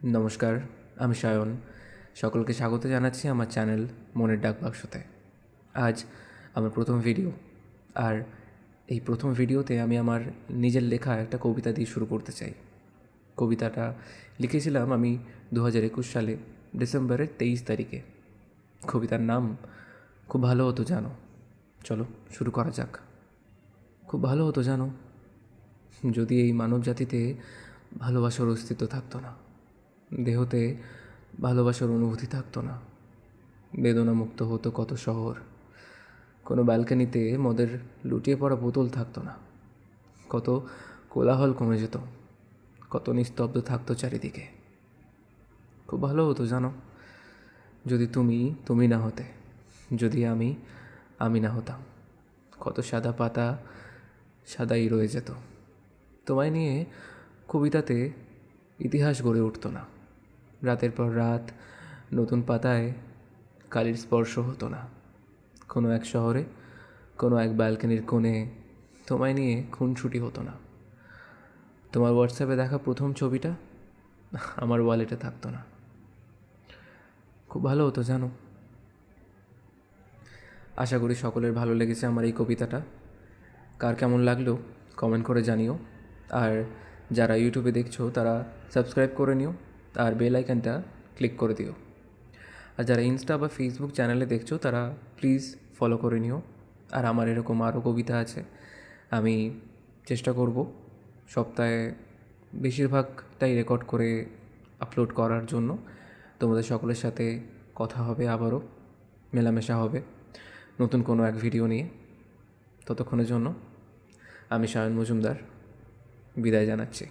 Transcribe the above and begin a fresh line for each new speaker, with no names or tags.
নমস্কার, আমি সায়ন। সকলকে স্বাগত জানাচ্ছি আমার চ্যানেল মনের ডাকবাক্সতে। আজ আমার প্রথম ভিডিও, আর এই প্রথম ভিডিওতে আমি আমার নিজের লেখা একটা কবিতা দিয়ে শুরু করতে চাই। কবিতাটা লিখেছিলাম আমি 2021 সালে ডিসেম্বরের 23 তারিখে। কবিতার নাম খুব ভালো হতো জানো। চলো শুরু করা যাক। খুব ভালো হতো জানো যদি এই মানব জাতিতে ভালোবাসার অস্তিত্ব থাকতো না, দেহতে ভালোবাসার অনুভূতি থাকতো না, বেদনামুক্ত হতো কত শহর, কোনো ব্যালকানিতে মদের লুটিয়ে পড়া বোতল থাকতো না, কত কোলাহল কমে যেত, কত নিস্তব্ধ থাকতো চারিদিকে। খুব ভালো হতো জানো যদি তুমি না হতে, যদি আমি না হতাম। কত সাদা পাতা সাদাই রয়ে যেত, তোমায় নিয়ে কবিতাতে ইতিহাস গড়ে উঠতো না। রাতের পর রাত নতুন পাতায় কালির স্পর্শ হতো না। কোনো এক শহরে কোনো এক ব্যালকনির কোণে তোমায় নিয়ে খুনসুটি হতো না। তোমার হোয়াটসঅ্যাপে দেখা প্রথম ছবিটা আমার ওয়ালেটে থাকতো না। খুব ভালো হতো জানো। আশা করি সকলের ভালো লেগেছে আমার এই কবিতাটা। কার কেমন লাগলো কমেন্ট করে জানিও। আর যারা ইউটিউবে দেখছো তারা সাবস্ক্রাইব করে নিও আর বেল আইকনটা ক্লিক করে দিও। আর যারা ইনস্টা বা ফেসবুক চ্যানেলে দেখছো তারা প্লিজ ফলো করে নিও। আর আমার এরকম আরও কবিতা আছে, আমি চেষ্টা করব সপ্তাহে বেশিরভাগটাই রেকর্ড করে আপলোড করার জন্য। তোমাদের সকলের সাথে কথা হবে, আবারও মেলামেশা হবে নতুন কোনো এক ভিডিও নিয়ে। ততক্ষণের জন্য আমি সায়ন মজুমদার বিদায় জানাচ্ছি।